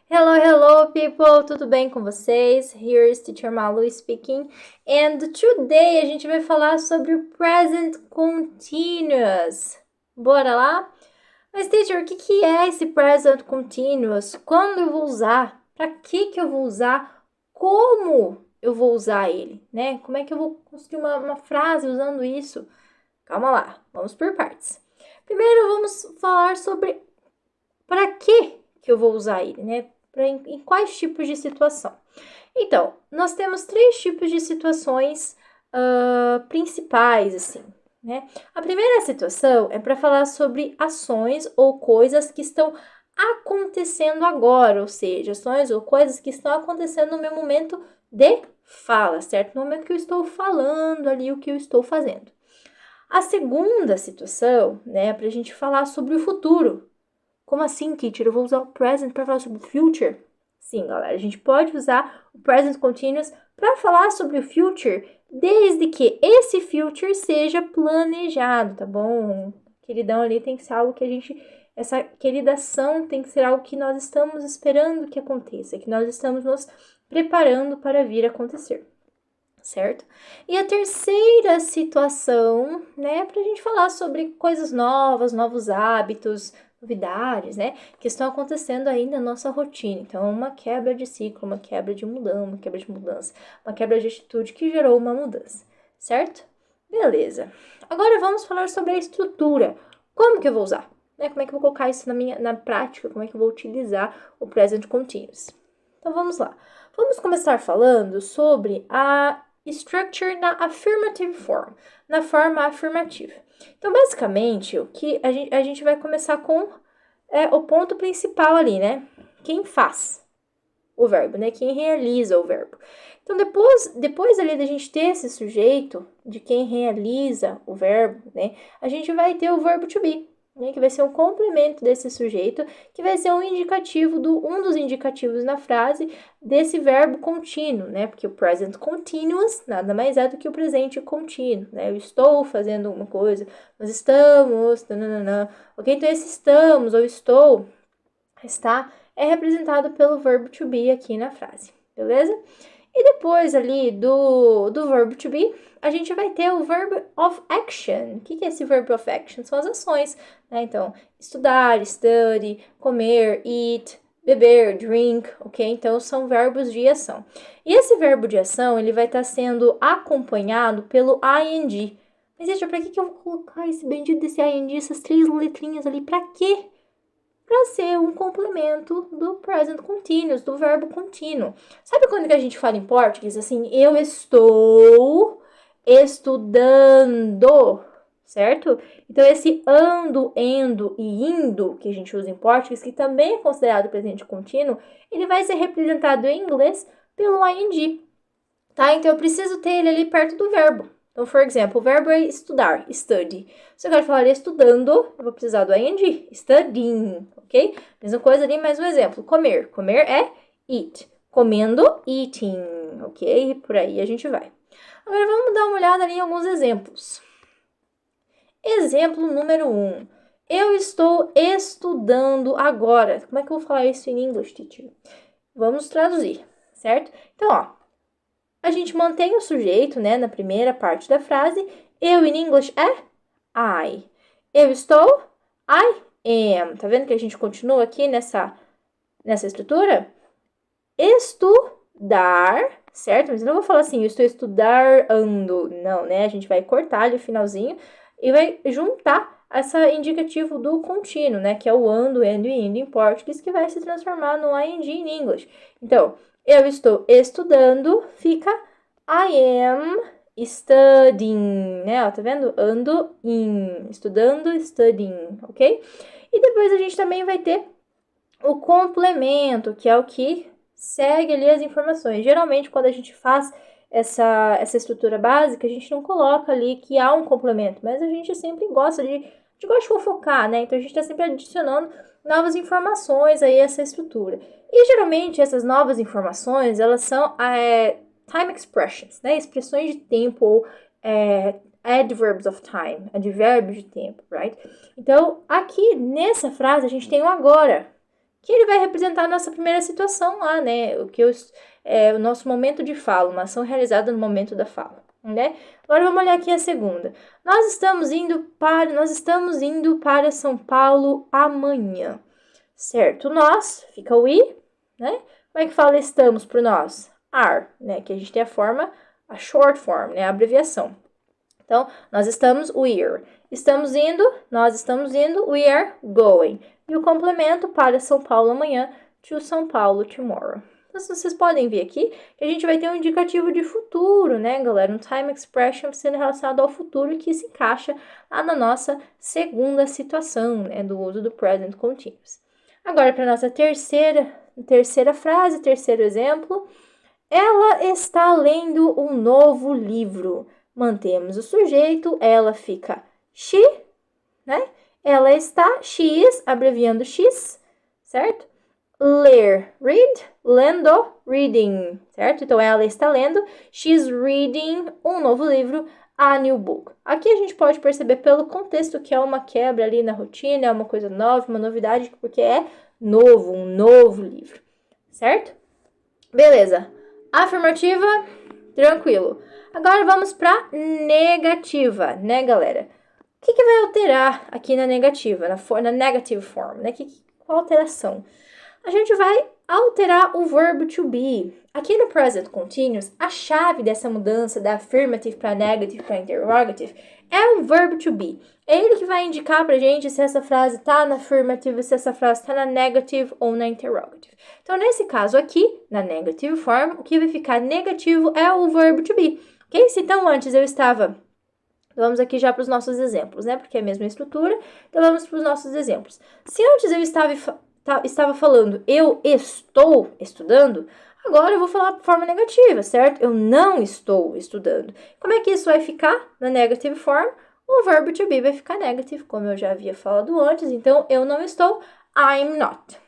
Hello, hello, people! Tudo bem com vocês? Here's Teacher Malu speaking. And today a gente vai falar sobre o present continuous. Bora lá? Mas, teacher, o que é esse present continuous? Quando eu vou usar? Para que eu vou usar? Como eu vou usar ele? Né? Como é que eu vou construir uma frase usando isso? Calma lá, vamos por partes. Primeiro, vamos falar sobre para que eu vou usar ele, né? Em quais tipos de situação? Então, nós temos três tipos de situações principais, assim, né? A primeira situação é para falar sobre ações ou coisas que estão acontecendo agora, ou seja, ações ou coisas que estão acontecendo no meu momento de fala, certo? No momento que eu estou falando ali o que eu estou fazendo. A segunda situação, né, é para a gente falar sobre o futuro. Como assim, teacher? Eu vou usar o present para falar sobre o future? Sim, galera, a gente pode usar o present continuous para falar sobre o future, desde que esse future seja planejado, tá bom? Queridão ali tem que ser algo que essa querida ação tem que ser algo que nós estamos esperando que aconteça, que nós estamos nos preparando para vir acontecer, certo? E a terceira situação, né, para a gente falar sobre coisas novas, novos hábitos, novidades, né, que estão acontecendo aí na nossa rotina. Então, uma quebra de ciclo, uma quebra de mudança, uma quebra de atitude que gerou uma mudança, certo? Beleza. Agora vamos falar sobre a estrutura. Como que eu vou usar? Né? Como é que eu vou colocar isso na prática? Como é que eu vou utilizar o present continuous? Então, vamos lá. Vamos começar falando sobre a structure na affirmative form, na forma afirmativa. Então, basicamente, o que a gente vai começar com o ponto principal ali, né? Quem faz o verbo, né? Quem realiza o verbo. Então, depois ali da gente ter esse sujeito de quem realiza o verbo, né? A gente vai ter o verbo to be, né, que vai ser um complemento desse sujeito, que vai ser um indicativo um dos indicativos na frase desse verbo contínuo, né? Porque o present continuous nada mais é do que o presente contínuo, né? Eu estou fazendo alguma coisa, nós estamos, nananana. Ok? Então esse estamos ou estou é representado pelo verbo to be aqui na frase, beleza? E depois ali do verbo to be, a gente vai ter o verb of action. O que é esse verb of action? São as ações, né? Então, estudar, study, comer, eat, beber, drink, ok? Então, são verbos de ação. E esse verbo de ação, ele vai estar sendo acompanhado pelo ing. Mas, gente, pra que eu vou colocar esse bendito desse ing, essas três letrinhas ali? Pra quê? Para ser um complemento do present continuous, do verbo contínuo. Sabe quando que a gente fala em português assim, eu estou estudando, certo? Então esse ando, endo e indo que a gente usa em português, que também é considerado presente contínuo, ele vai ser representado em inglês pelo ing, tá? Então eu preciso ter ele ali perto do verbo. Então, por exemplo, o verbo é estudar, study. Se eu quero falar estudando, eu vou precisar do ing, studying, ok? Mesma coisa ali, mais um exemplo. Comer. Comer é eat. Comendo, eating, ok? Por aí a gente vai. Agora, vamos dar uma olhada ali em alguns exemplos. Exemplo número 1. Eu estou estudando agora. Como é que eu vou falar isso em inglês, teacher? Vamos traduzir, certo? Então, ó. A gente mantém o sujeito, né, na primeira parte da frase. Eu, em inglês, é I. Eu estou, I am. Tá vendo que a gente continua aqui nessa estrutura? Estudar, certo? Mas eu não vou falar assim, eu estou estudando. Não, né? A gente vai cortar ali o finalzinho e vai juntar essa indicativo do contínuo, né? Que é o ando, endo e indo em português, que vai se transformar no ing em inglês. Então, eu estou estudando, fica I am studying, né? Ó, tá vendo? Ando in, estudando, studying, ok? E depois a gente também vai ter o complemento, que é o que segue ali as informações. Geralmente, quando a gente faz essa estrutura básica, a gente não coloca ali que há um complemento, mas a gente sempre gosta de fofocar, né? Então, a gente está sempre adicionando novas informações aí a essa estrutura. E, geralmente, essas novas informações, elas são time expressions, né? Expressões de tempo ou adverbs of time, advérbios de tempo, right? Então, aqui nessa frase, a gente tem o agora, que ele vai representar a nossa primeira situação lá, né? O nosso momento de fala, uma ação realizada no momento da fala, né? Agora vamos olhar aqui a segunda. Nós estamos indo para São Paulo amanhã, certo? Nós, fica o I, né? Como é que fala estamos para nós? Are, né? Que a gente tem a short form, né? A abreviação. Então, nós estamos, we're. Nós estamos indo, we are going. E o complemento para São Paulo amanhã, to São Paulo tomorrow. Então, vocês podem ver aqui que a gente vai ter um indicativo de futuro, né, galera? Um time expression sendo relacionado ao futuro que se encaixa lá na nossa segunda situação, né, do uso do present continuous. Agora, para a nossa terceira frase, terceiro exemplo. Ela está lendo um novo livro. Mantemos o sujeito, ela fica she, né? Ela está, she is, abreviando x, certo? Ler, read, lendo, reading, certo? Então, ela está lendo, she's reading um novo livro, a new book. Aqui a gente pode perceber pelo contexto que é uma quebra ali na rotina, é uma coisa nova, uma novidade, porque é novo, um novo livro, certo? Beleza. Afirmativa, tranquilo. Agora vamos para negativa, né, galera? O que vai alterar aqui na negativa, na negative form, né? Qual alteração? A gente vai alterar o verbo to be. Aqui no present continuous, a chave dessa mudança da affirmative para negative para interrogative é o verbo to be. É ele que vai indicar pra gente se essa frase tá na affirmative, se essa frase tá na negative ou na interrogative. Então, nesse caso aqui, na negative form, o que vai ficar negativo é o verbo to be. Ok? Se então antes eu estava... Vamos aqui já para os nossos exemplos, né? Porque é a mesma estrutura. Então, vamos para os nossos exemplos. Se antes eu estava falando eu estou estudando, agora eu vou falar de forma negativa, certo? Eu não estou estudando. Como é que isso vai ficar na negative form? O verbo to be vai ficar negative, como eu já havia falado antes. Então, eu não estou, I'm not,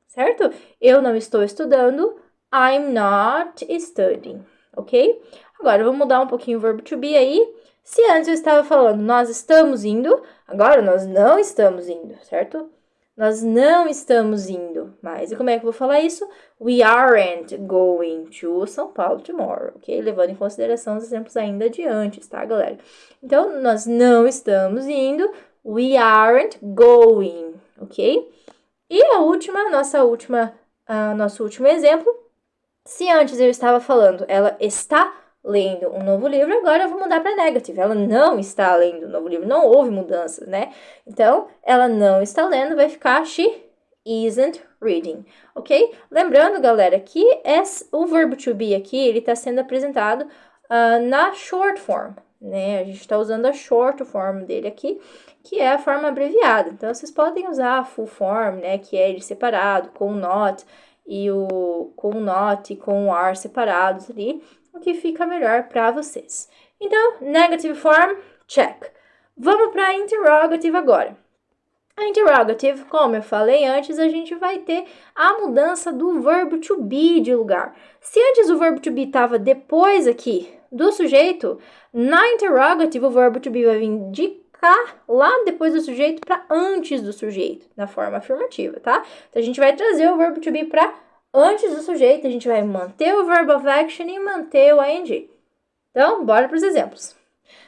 certo? Eu não estou estudando, I'm not studying, ok? Agora, eu vou mudar um pouquinho o verbo to be aí. Se antes eu estava falando nós estamos indo, agora nós não estamos indo, certo? Nós não estamos indo mais. E como é que eu vou falar isso? We aren't going to São Paulo tomorrow, ok? Levando em consideração os exemplos ainda de antes, tá, galera? Então, nós não estamos indo. We aren't going, ok? E nosso último exemplo. Se antes eu estava falando, ela está lendo um novo livro, agora eu vou mudar para negative. Ela não está lendo um novo livro, não houve mudanças, né? Então, ela não está lendo, vai ficar she isn't reading, ok? Lembrando, galera, que o verbo to be aqui, ele está sendo apresentado na short form, né? A gente está usando a short form dele aqui, que é a forma abreviada. Então, vocês podem usar a full form, né? Que é ele separado, com o not, e com o not e com o are separados ali, o que fica melhor para vocês. Então, negative form, check. Vamos para a interrogative agora. A interrogative, como eu falei antes, a gente vai ter a mudança do verbo to be de lugar. Se antes o verbo to be estava depois aqui do sujeito, na interrogative o verbo to be vai vir de cá, lá depois do sujeito, para antes do sujeito, na forma afirmativa, tá? Então, a gente vai trazer o verbo to be para antes do sujeito, a gente vai manter o verb of action e manter o ing. Então, bora para os exemplos.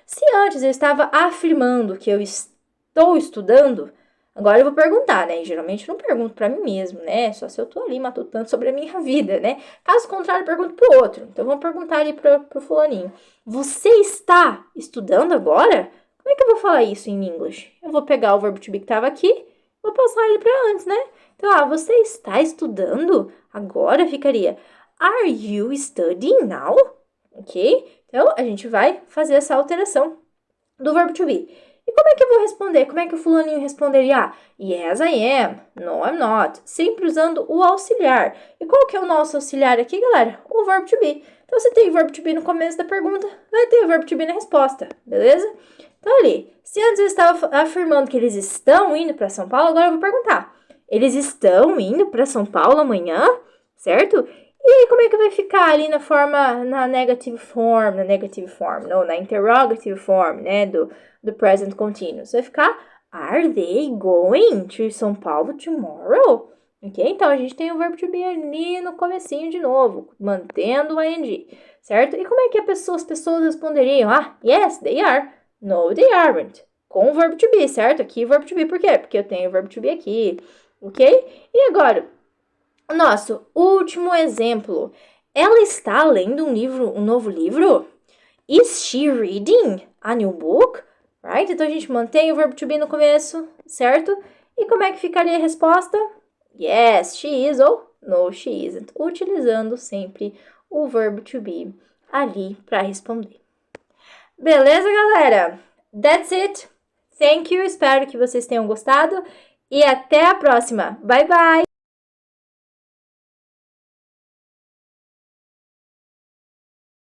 Se antes eu estava afirmando que eu estou estudando, agora eu vou perguntar, né? E geralmente eu não pergunto para mim mesmo, né? Só se eu tô ali matutando sobre a minha vida, né? Caso contrário, eu pergunto pro outro. Então, vamos perguntar ali pro fulaninho. Você está estudando agora? Como é que eu vou falar isso em inglês? Eu vou pegar o verbo to be que estava aqui, vou passar ele para antes, né? Então, você está estudando? Agora ficaria, are you studying now? Ok? Então, a gente vai fazer essa alteração do verbo to be. E como é que eu vou responder? Como é que o fulaninho responderia? Yes, I am. No, I'm not. Sempre usando o auxiliar. E qual que é o nosso auxiliar aqui, galera? O verbo to be. Então, se tem o verbo to be no começo da pergunta, vai ter o verbo to be na resposta, beleza? Então, ali, se antes eu estava afirmando que eles estão indo para São Paulo, agora eu vou perguntar. Eles estão indo para São Paulo amanhã, certo? E aí, como é que vai ficar ali na negative form, não, na interrogative form, né, do present continuous? Vai ficar, are they going to São Paulo tomorrow? Ok? Então, a gente tem o verbo to be ali no comecinho de novo, mantendo o ing, certo? E como é que as pessoas responderiam? Ah, yes, they are. No, they aren't. Com o verbo to be, certo? Aqui o verbo to be, por quê? Porque eu tenho o verbo to be aqui, ok? E agora, o nosso último exemplo. Ela está lendo um novo livro? Is she reading a new book? Right? Então, a gente mantém o verbo to be no começo, certo? E como é que ficaria a resposta? Yes, she is ou no, she isn't. Utilizando sempre o verbo to be ali para responder. Beleza, galera? That's it. Thank you. Espero que vocês tenham gostado. E até a próxima. Bye, bye!